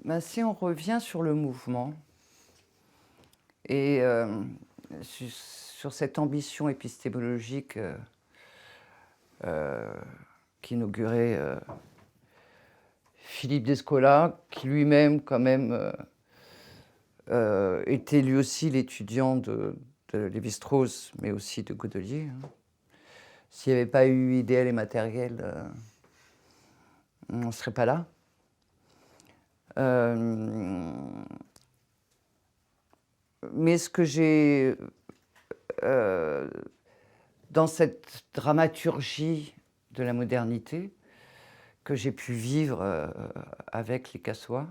Ben, si on revient sur le mouvement et sur cette ambition épistémologique qu'inaugurait Philippe Descola, qui lui-même quand même était lui aussi l'étudiant de Lévi-Strauss, mais aussi de Godelier. Hein. S'il n'y avait pas eu idéal et matériel, on ne serait pas là. Mais ce que j'ai dans cette dramaturgie de la modernité que j'ai pu vivre avec les Cassois,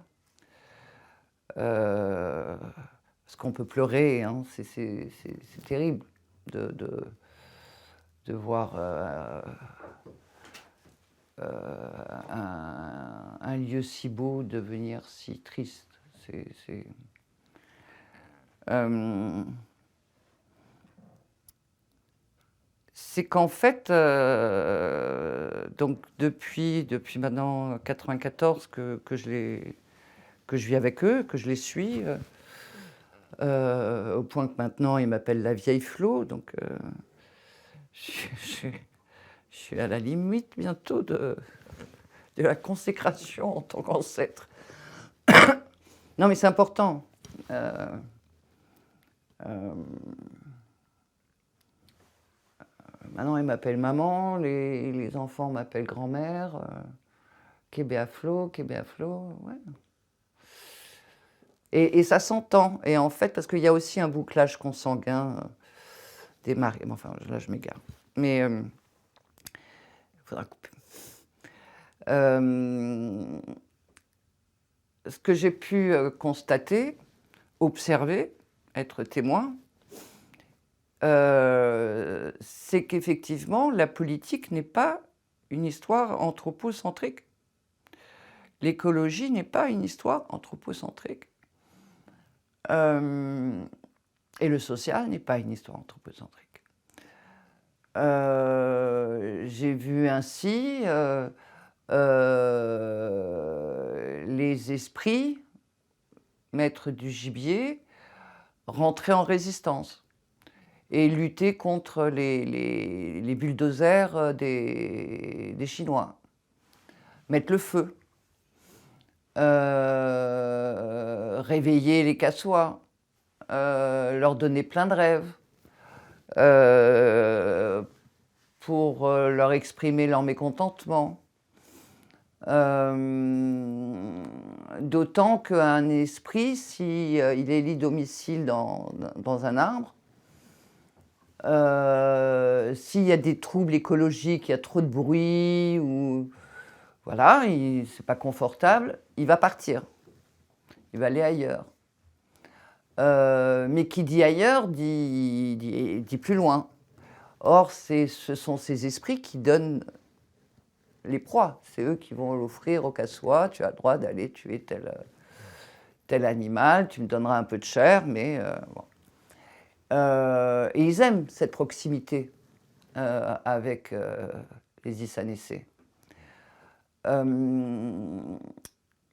parce qu'on peut pleurer, hein, c'est terrible de voir un lieu si beau devenir si triste. C'est qu'en fait, donc depuis maintenant 94 que je vis avec eux, que je les suis, au point que maintenant ils m'appellent la vieille Flo, donc je suis à la limite bientôt de la consécration en tant qu'ancêtre. Non, mais c'est important. Maintenant, ils m'appellent maman, les enfants m'appellent grand-mère. Kébé Flo, ouais. Et ça s'entend. Et en fait, parce qu'il y a aussi un bouclage consanguin des maris. Enfin, là, je m'égare. Mais il faudra couper. Ce que j'ai pu constater, observer, être témoin, c'est qu'effectivement, la politique n'est pas une histoire anthropocentrique. L'écologie n'est pas une histoire anthropocentrique. Et le social n'est pas une histoire anthropocentrique. J'ai vu ainsi les esprits, maîtres du gibier, rentrer en résistance et lutter contre les bulldozers des Chinois, mettre le feu, réveiller les Cassois, leur donner plein de rêves, pour leur exprimer leur mécontentement. D'autant qu'un esprit, si il élit domicile dans un arbre, s'il y a des troubles écologiques, il y a trop de bruit, ou voilà, c'est pas confortable, il va partir. Il va aller ailleurs. Mais qui dit ailleurs dit plus loin. Or, ce sont ces esprits qui donnent les proies. C'est eux qui vont l'offrir aux Cassois. Tu as le droit d'aller tuer tel animal, tu me donneras un peu de chair, mais bon. Et ils aiment cette proximité avec les Issanécés.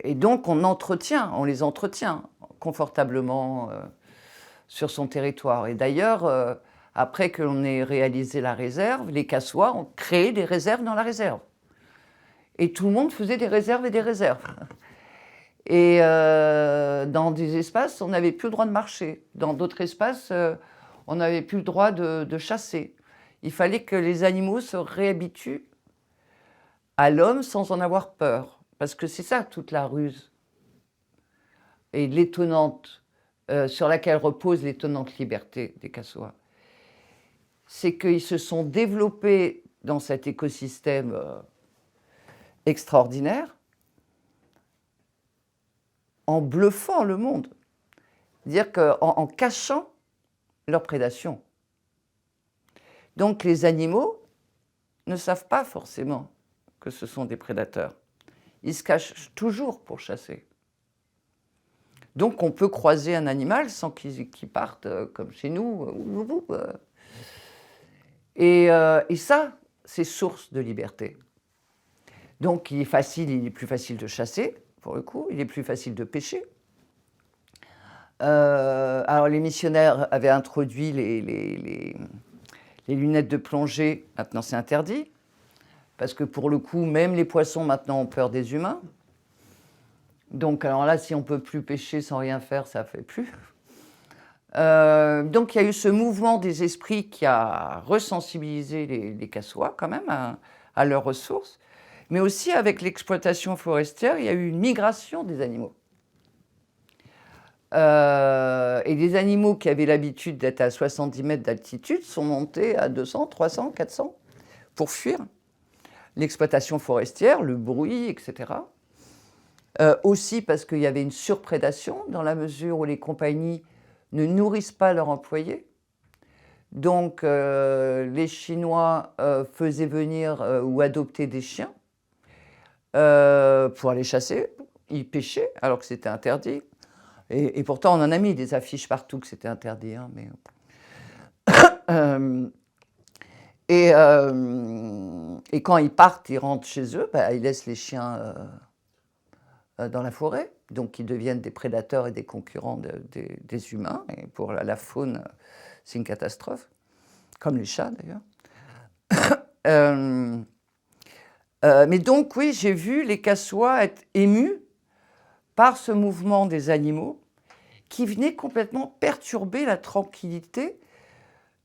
Et donc on les entretient confortablement sur son territoire. Et d'ailleurs, après que l'on ait réalisé la réserve, les Cassois ont créé des réserves dans la réserve. Et tout le monde faisait des réserves et des réserves. Et dans des espaces, on n'avait plus le droit de marcher. Dans d'autres espaces, on n'avait plus le droit de chasser. Il fallait que les animaux se réhabituent à l'homme sans en avoir peur. Parce que c'est ça toute la ruse. Et l'étonnante sur laquelle repose l'étonnante liberté des cassois, c'est qu'ils se sont développés dans cet écosystème extraordinaire en bluffant le monde. C'est-à-dire qu'en cachant leur prédation. Donc les animaux ne savent pas forcément que ce sont des prédateurs. Ils se cachent toujours pour chasser. Donc on peut croiser un animal sans qu'il parte comme chez nous. Et ça, c'est source de liberté. Donc il est plus facile de chasser, pour le coup, il est plus facile de pêcher. Alors les missionnaires avaient introduit les lunettes de plongée, maintenant c'est interdit, parce que pour le coup, même les poissons maintenant ont peur des humains. Donc alors là, si on ne peut plus pêcher sans rien faire, ça ne fait plus. Donc il y a eu ce mouvement des esprits qui a resensibilisé les cassois quand même à leurs ressources, mais aussi avec l'exploitation forestière, il y a eu une migration des animaux. Et des animaux qui avaient l'habitude d'être à 70 mètres d'altitude sont montés à 200, 300, 400 pour fuir l'exploitation forestière, le bruit, etc. Aussi parce qu'il y avait une surprédation dans la mesure où les compagnies ne nourrissent pas leurs employés. Donc les Chinois faisaient venir ou adopter des chiens pour aller chasser. Ils pêchaient alors que c'était interdit. Et pourtant, on en a mis des affiches partout que c'était interdit. Hein, mais... et quand ils partent, ils rentrent chez eux, ils laissent les chiens dans la forêt. Donc, ils deviennent des prédateurs et des concurrents des humains. Et pour la faune, c'est une catastrophe. Comme les chats, d'ailleurs. Mais donc, oui, j'ai vu les cassois être émus par ce mouvement des animaux qui venait complètement perturber la tranquillité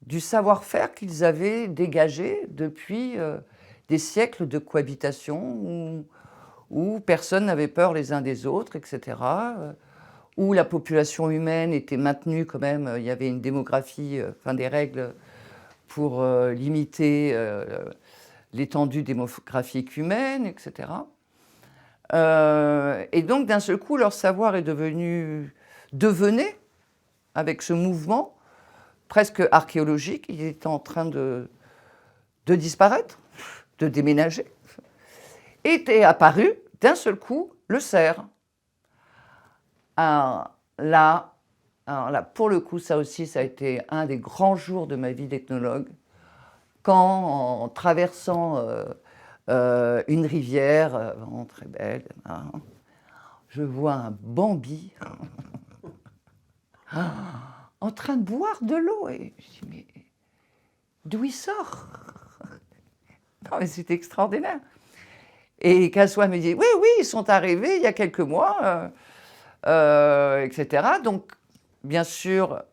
du savoir-faire qu'ils avaient dégagé depuis des siècles de cohabitation où personne n'avait peur les uns des autres, etc., où la population humaine était maintenue quand même, il y avait une démographie, des règles pour limiter l'étendue démographique humaine, etc. Et donc, d'un seul coup, leur savoir devenait, avec ce mouvement presque archéologique, il était en train de disparaître, de déménager. Était apparu, d'un seul coup, le cerf. Alors là, pour le coup, ça aussi, ça a été un des grands jours de ma vie d'ethnologue, quand, en traversant une rivière, vraiment très belle, hein, je vois un bambi en train de boire de l'eau. Et je dis, mais d'où il sort? Non, mais c'était extraordinaire. Et Cassois me dit, oui, ils sont arrivés il y a quelques mois, etc. Donc, bien sûr,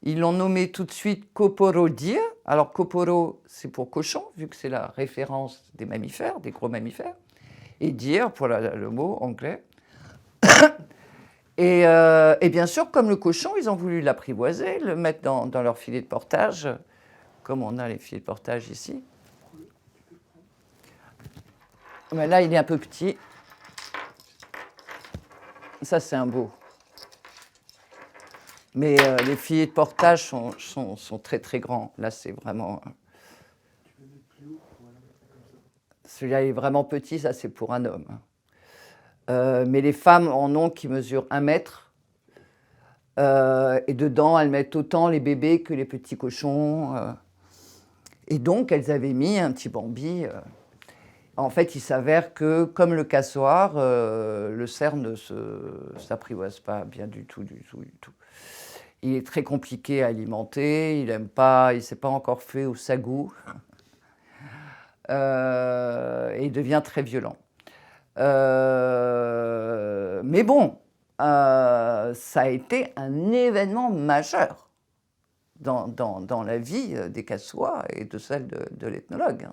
ils l'ont nommé tout de suite Koporo Deer. Alors, Koporo, c'est pour cochon, vu que c'est la référence des mammifères, des gros mammifères. Et Deer, pour le mot anglais. Et bien sûr, comme le cochon, ils ont voulu l'apprivoiser, le mettre dans leur filet de portage, comme on a les filets de portage ici. Mais là, il est un peu petit. Ça, c'est un beau. Mais les filets de portage sont très, très grands. Là, c'est vraiment... Celui-là est vraiment petit, ça, c'est pour un homme. Mais les femmes en ont qui mesurent 1 mètre. Et dedans, elles mettent autant les bébés que les petits cochons. Et donc, elles avaient mis un petit bambi. En fait, il s'avère que, comme le cassoir, le cerf ne s'apprivoise pas bien du tout. Il est très compliqué à alimenter, il ne s'est pas encore fait au sagou. Et il devient très violent. Mais bon, ça a été un événement majeur dans la vie des cassois et de celle de l'ethnologue.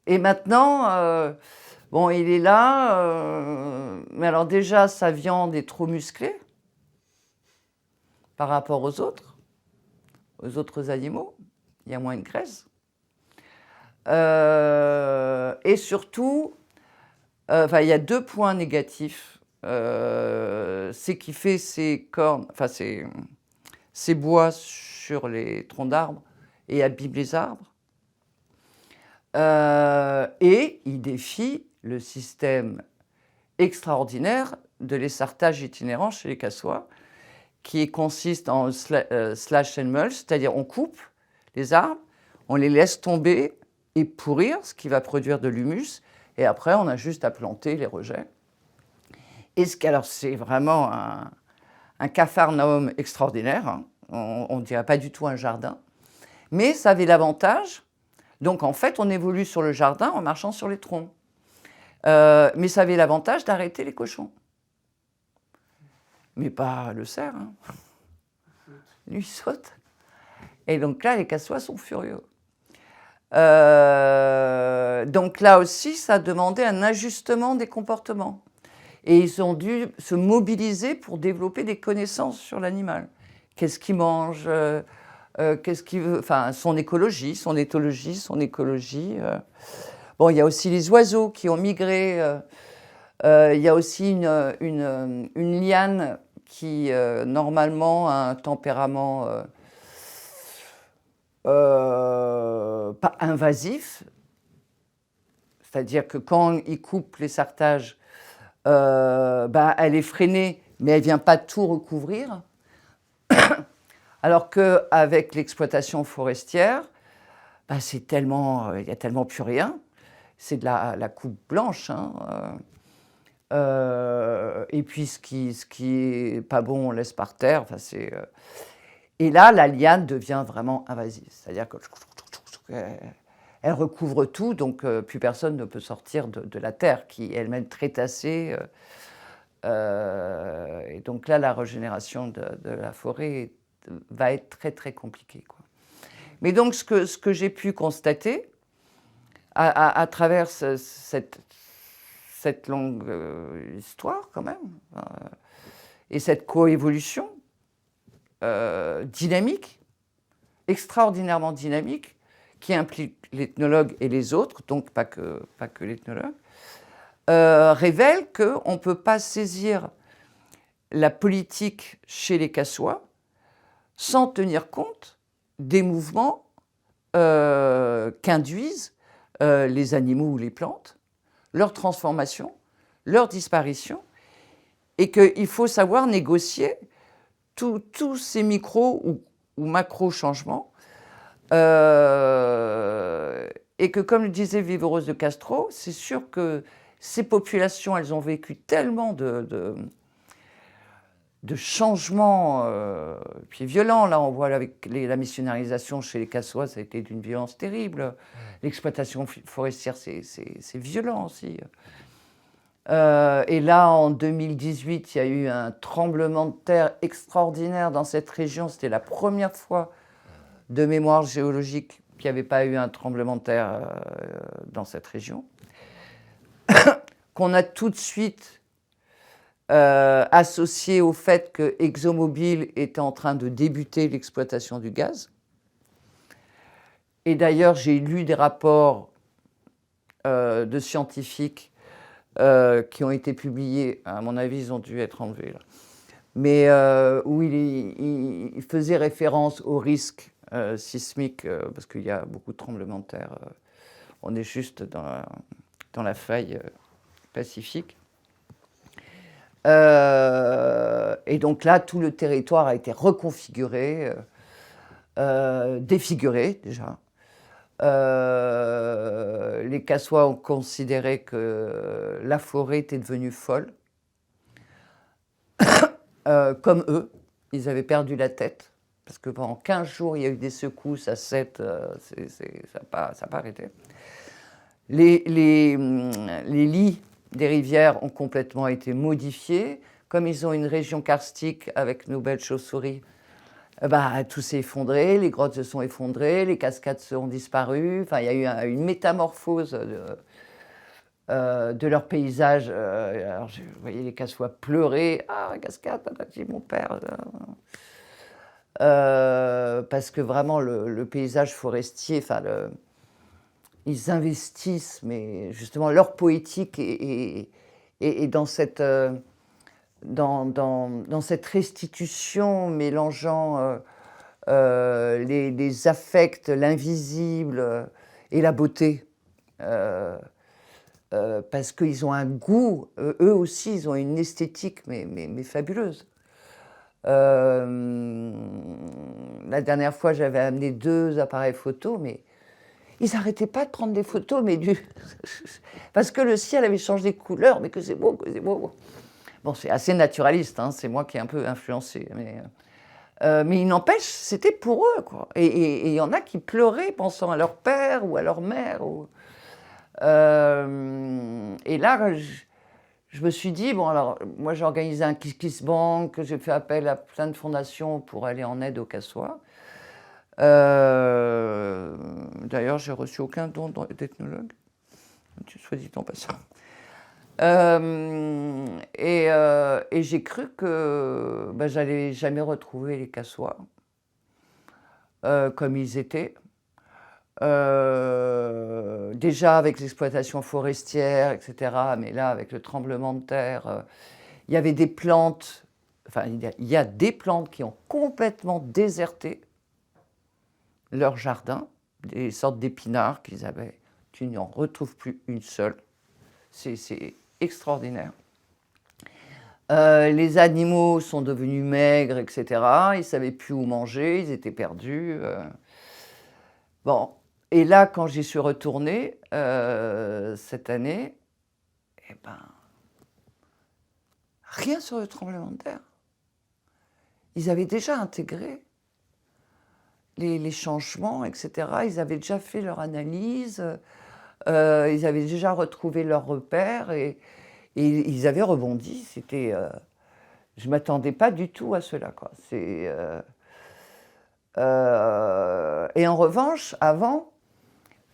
Et maintenant, Bon, il est là, mais alors déjà, sa viande est trop musclée par rapport aux autres animaux. Il y a moins de graisse. Et surtout, il y a 2 points négatifs. C'est qu'il fait ses cornes, ses bois sur les troncs d'arbres et abîme les arbres. Et il défie le système extraordinaire de l'essartage itinérant chez les cassois, qui consiste en slash and mulch, c'est-à-dire on coupe les arbres, on les laisse tomber et pourrir, ce qui va produire de l'humus, et après on a juste à planter les rejets. Alors c'est vraiment un capharnaüm extraordinaire, hein. On ne dirait pas du tout un jardin, mais ça avait l'avantage, donc en fait on évolue sur le jardin en marchant sur les troncs, mais ça avait l'avantage d'arrêter les cochons. Mais pas le cerf, hein. Lui saute. Et donc là, les cassois sont furieux. Donc là aussi, ça a demandé un ajustement des comportements. Et ils ont dû se mobiliser pour développer des connaissances sur l'animal. Qu'est-ce qu'il mange, qu'est-ce qu'il veut, enfin, son écologie. Bon, il y a aussi les oiseaux qui ont migré. Il y a aussi une liane qui, normalement, a un tempérament pas invasif, c'est-à-dire que quand il coupe les sartages, elle est freinée, mais elle ne vient pas tout recouvrir. Alors qu'avec l'exploitation forestière, c'est tellement, il n'y a tellement plus rien. C'est de la coupe blanche, hein. Et puis ce qui est pas bon, on laisse par terre. Et là, la liane devient vraiment invasive. C'est-à-dire qu'elle recouvre tout, donc plus personne ne peut sortir de la terre, qui est elle-même très tassée. Et donc là, la régénération de la forêt va être très, très compliquée, quoi. Mais donc, ce que j'ai pu constater à travers cette longue histoire, quand même, et cette coévolution dynamique, extraordinairement dynamique, qui implique l'ethnologue et les autres, donc pas que l'ethnologue, révèle qu'on ne peut pas saisir la politique chez les cassois sans tenir compte des mouvements qu'induisent les animaux ou les plantes, leur transformation, leur disparition, et qu'il faut savoir négocier tous ces micro ou macro changements, et que, comme le disait Viveros de Castro, c'est sûr que ces populations, elles ont vécu tellement de changements puis violents. Là, on voit avec la missionnarisation chez les cassois, ça a été d'une violence terrible. L'exploitation forestière, c'est violent aussi. Et là, en 2018, il y a eu un tremblement de terre extraordinaire dans cette région. C'était la première fois de mémoire géologique qu'il n'y avait pas eu un tremblement de terre dans cette région. Qu'on a tout de suite associé au fait que ExxonMobil était en train de débuter l'exploitation du gaz. Et d'ailleurs, j'ai lu des rapports de scientifiques qui ont été publiés, à mon avis, ils ont dû être enlevés, là. Mais où il faisait référence au risque sismique, parce qu'il y a beaucoup de tremblements de terre. On est juste dans la faille pacifique. Et donc là, tout le territoire a été reconfiguré, défiguré déjà. Les cassois ont considéré que la forêt était devenue folle. Comme eux, ils avaient perdu la tête, parce que pendant 15 jours, il y a eu des secousses à 7, ça n'a pas arrêté. Les lits des rivières ont complètement été modifiés. Comme ils ont une région karstique avec nos belles chauves-souris, tout s'est effondré, les grottes se sont effondrées, les cascades se sont disparues. Enfin, il y a eu une métamorphose de leur paysage. Alors, je voyais les cassois pleurer. Ah, la cascade, j'ai mon père. Parce que vraiment, le paysage forestier, enfin, ils investissent, mais justement, leur poétique est dans cette, dans cette restitution mélangeant les affects, l'invisible et la beauté. Parce qu'ils ont un goût, eux aussi, ils ont une esthétique, mais fabuleuse. La dernière fois, j'avais amené 2 appareils photo, mais ils n'arrêtaient pas de prendre des photos, mais parce que le ciel avait changé de couleur, mais que c'est beau, que c'est beau. Bon, c'est assez naturaliste, hein, c'est moi qui ai un peu influencé, mais il n'empêche, c'était pour eux, quoi. Et il y en a qui pleuraient pensant à leur père ou à leur mère. Et là, je me suis dit, bon, alors, moi j'ai organisé un Kiss Bank, j'ai fait appel à plein de fondations pour aller en aide aux cassois. D'ailleurs, j'ai reçu aucun don d'ethnologue, soit dit en passant. Et j'ai cru que j'allais jamais retrouver les cassois comme ils étaient. Déjà avec l'exploitation forestière, etc. Mais là, avec le tremblement de terre, il y avait des plantes, enfin, il y a des plantes qui ont complètement déserté leur jardin, des sortes d'épinards qu'ils avaient. Tu n'en retrouves plus une seule. C'est extraordinaire. Les animaux sont devenus maigres, etc. Ils ne savaient plus où manger, ils étaient perdus. Bon, et là, quand j'y suis retournée cette année, eh ben, rien sur le tremblement de terre. Ils avaient déjà intégré les changements, etc. Ils avaient déjà fait leur analyse, ils avaient déjà retrouvé leurs repères et ils avaient rebondi. C'était, je ne m'attendais pas du tout à cela, quoi. Et en revanche, avant,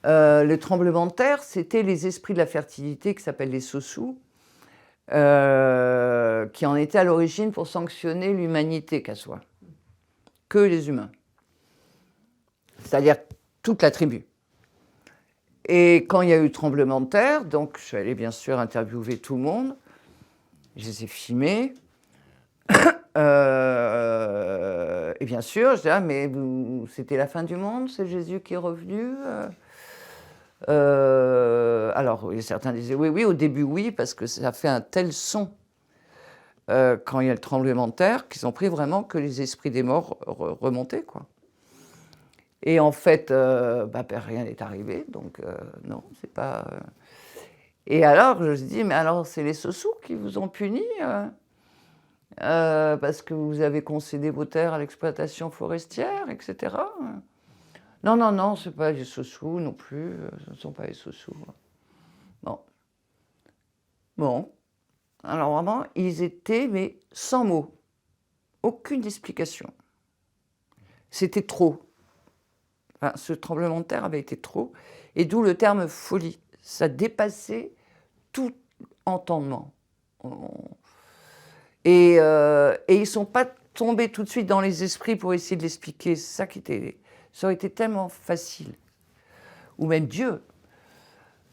le tremblement de terre, c'était les esprits de la fertilité qui s'appellent les Sossous, qui en étaient à l'origine pour sanctionner l'humanité cassois, que les humains, c'est-à-dire toute la tribu. Et quand il y a eu le tremblement de terre, donc je suis allée bien sûr interviewer tout le monde, je les ai filmés, et bien sûr, je dis, ah, mais c'était la fin du monde, c'est Jésus qui est revenu. Alors, certains disaient oui, oui, au début, oui, parce que ça fait un tel son quand il y a le tremblement de terre qu'ils ont pris vraiment que les esprits des morts remontaient, quoi. Et en fait, rien n'est arrivé, donc non, c'est pas. Et alors, je me dis, mais alors, c'est les Sossous qui vous ont puni parce que vous avez concédé vos terres à l'exploitation forestière, etc. Non, non, non, c'est pas les Sossous non plus, ce ne sont pas les Sossous. Bon. Bon. Alors vraiment, ils étaient, mais sans mots. Aucune explication. C'était trop. Enfin, ce tremblement de terre avait été trop, et d'où le terme folie. Ça dépassait tout entendement. Et ils ne sont pas tombés tout de suite dans les esprits pour essayer de l'expliquer. C'est ça qui était... Ça aurait été tellement facile. Ou même Dieu.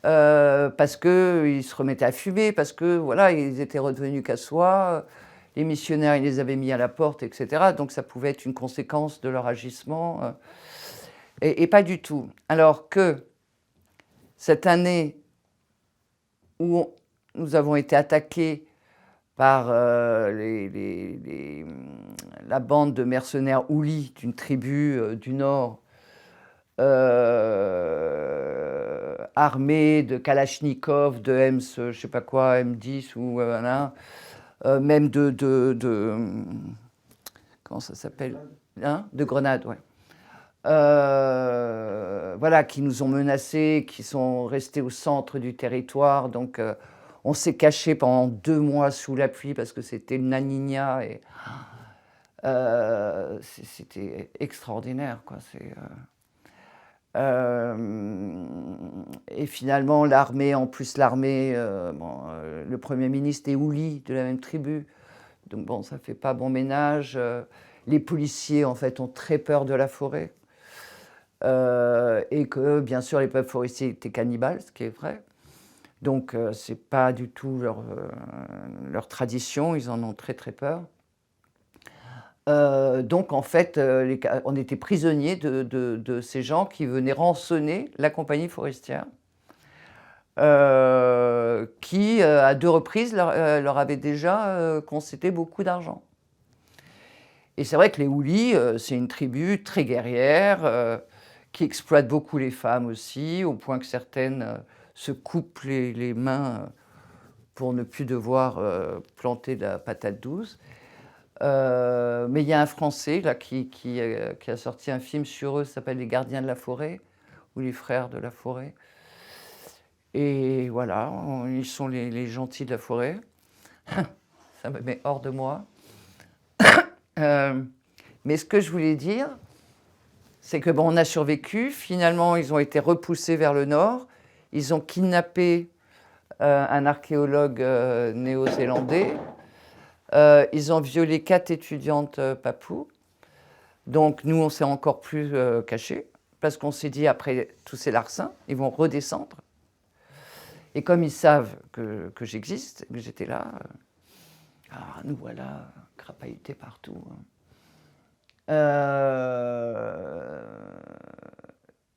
Parce qu'ils se remettaient à fumer, parce que voilà, ils étaient redevenus cassois, les missionnaires, ils les avaient mis à la porte, etc. Donc ça pouvait être une conséquence de leur agissement. Et pas du tout. Alors que cette année où nous avons été attaqués par la bande de mercenaires Ouli d'une tribu du Nord, armée de Kalachnikov, de M, je ne sais pas quoi, M10 ou voilà, même comment ça s'appelle, hein, de grenades, ouais. Voilà, qui nous ont menacés, qui sont restés au centre du territoire. Donc, on s'est caché pendant 2 mois sous la pluie parce que c'était le La Niña et c'était extraordinaire, quoi. Et finalement, l'armée, le Premier ministre est Ouli, de la même tribu. Donc bon, ça ne fait pas bon ménage. Les policiers, en fait, ont très peur de la forêt. Et que, bien sûr, les peuples forestiers étaient cannibales, ce qui est vrai. Donc, ce n'est pas du tout leur tradition, ils en ont très très peur. Donc, en fait, on était prisonniers de ces gens qui venaient rançonner la compagnie forestière, qui, à 2 reprises, leur avait déjà concédé beaucoup d'argent. Et c'est vrai que les Houlis, c'est une tribu très guerrière, qui exploite beaucoup les femmes aussi, au point que certaines se coupent les mains pour ne plus devoir planter de la patate douce. Mais il y a un Français là, qui a sorti un film sur eux, ça s'appelle Les Gardiens de la Forêt, ou Les Frères de la Forêt. Et voilà, ils sont les gentils de la forêt. Ça me met hors de moi. Mais ce que je voulais dire, c'est que bon, on a survécu. Finalement, ils ont été repoussés vers le nord. Ils ont kidnappé un archéologue néo-zélandais. Ils ont violé 4 étudiantes papoues. Donc nous, on s'est encore plus cachés, parce qu'on s'est dit, après tous ces larcins, ils vont redescendre. Et comme ils savent que j'existe, que j'étais là, nous voilà, crapahutés partout.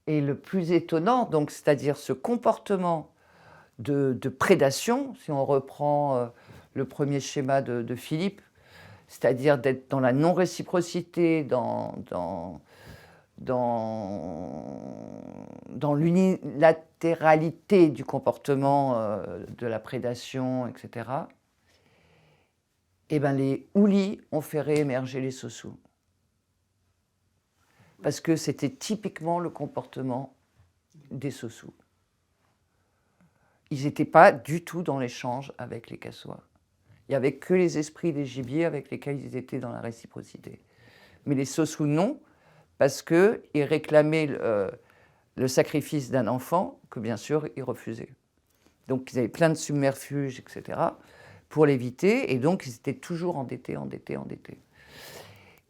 Et le plus étonnant, donc, c'est-à-dire ce comportement de prédation, si on reprend le premier schéma de Philippe, c'est-à-dire d'être dans la non-réciprocité, dans l'unilatéralité du comportement de la prédation, etc. Eh bien, les Houlis ont fait réémerger les Sossous. Parce que c'était typiquement le comportement des Sossous. Ils n'étaient pas du tout dans l'échange avec les Kassois. Il n'y avait que les esprits des gibiers avec lesquels ils étaient dans la réciprocité. Mais les Sossous, non, parce qu'ils réclamaient le sacrifice d'un enfant, que bien sûr, ils refusaient. Donc, ils avaient plein de submerfuges, etc., pour l'éviter, et donc, ils étaient toujours endettés.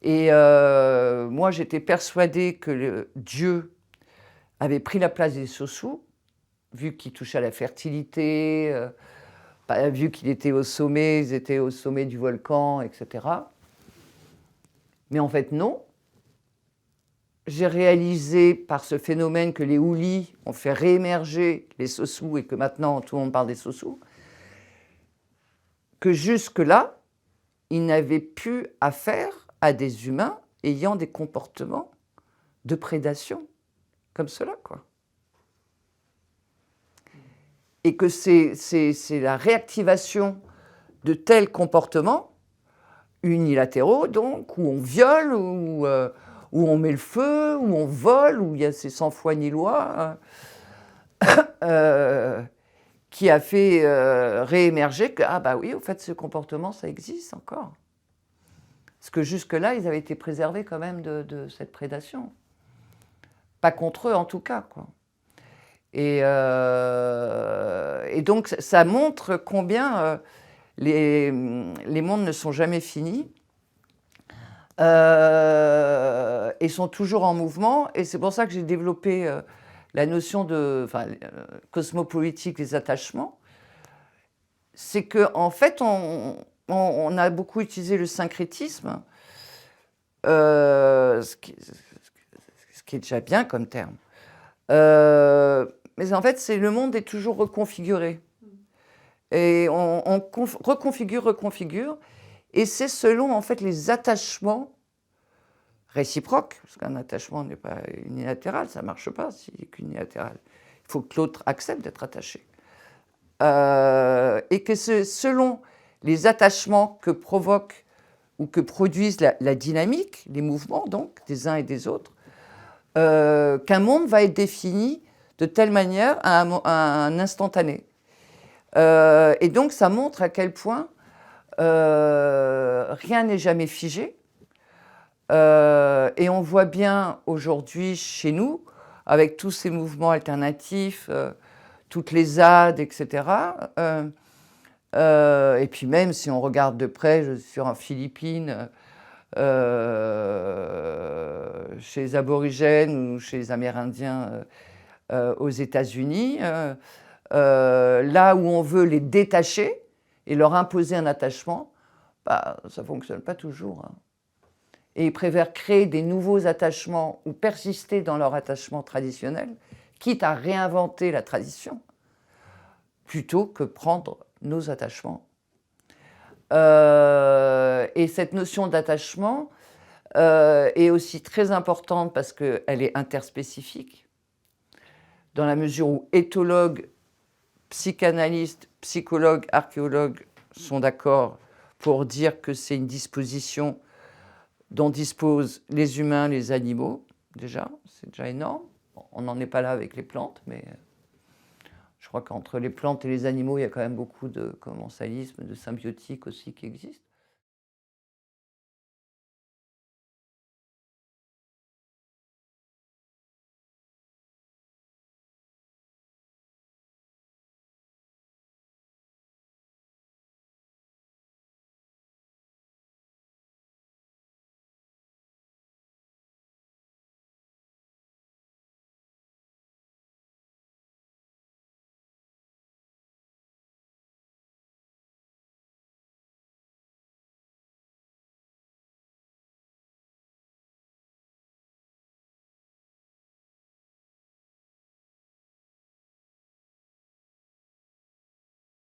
Et moi, j'étais persuadée que Dieu avait pris la place des Sossous, vu qu'il touchait à la fertilité, vu qu'il était au sommet, ils étaient au sommet du volcan, etc. Mais en fait, non. J'ai réalisé par ce phénomène que les Houlis ont fait réémerger les Sossous et que maintenant tout le monde parle des Sossous, que jusque-là, ils n'avaient plus affaire à des humains ayant des comportements de prédation comme cela, quoi. Et que c'est la réactivation de tels comportements unilatéraux, donc, où on viole, où on met le feu, où on vole, où il y a ces sans foi ni loi, qui a fait réémerger que, ah bah oui, au fait, ce comportement, ça existe encore. Parce que jusque-là, ils avaient été préservés quand même de cette prédation. Pas contre eux, en tout cas, quoi. Et donc, ça montre combien les mondes ne sont jamais finis et sont toujours en mouvement. Et c'est pour ça que j'ai développé la notion de cosmopolitique des attachements. C'est qu'en fait, on a beaucoup utilisé le syncrétisme, ce qui est déjà bien comme terme. Mais en fait, le monde est toujours reconfiguré. Et on reconfigure. Et c'est selon, en fait, les attachements réciproques, parce qu'un attachement n'est pas unilatéral, ça ne marche pas s'il n'est qu'unilatéral. Il faut que l'autre accepte d'être attaché. Et que c'est selon les attachements que provoquent ou que produisent la dynamique, les mouvements, donc, des uns et des autres, qu'un monde va être défini de telle manière à un instantané. Et donc, ça montre à quel point rien n'est jamais figé. Et on voit bien aujourd'hui chez nous, avec tous ces mouvements alternatifs, toutes les ZAD, etc. Et puis même si on regarde de près sur en Philippines, chez les aborigènes ou chez les Amérindiens aux États-Unis, là où on veut les détacher et leur imposer un attachement, bah, ça ne fonctionne pas toujours, hein. Et ils préfèrent créer des nouveaux attachements ou persister dans leur attachement traditionnel, quitte à réinventer la tradition, plutôt que prendre nos attachements. Et cette notion d'attachement est aussi très importante parce qu'elle est interspécifique, dans la mesure où éthologues, psychanalystes, psychologues, archéologues sont d'accord pour dire que c'est une disposition dont disposent les humains, les animaux, déjà, c'est déjà énorme. On n'en est pas là avec les plantes, mais je crois qu'entre les plantes et les animaux, il y a quand même beaucoup de commensalisme, de symbiotique aussi qui existe.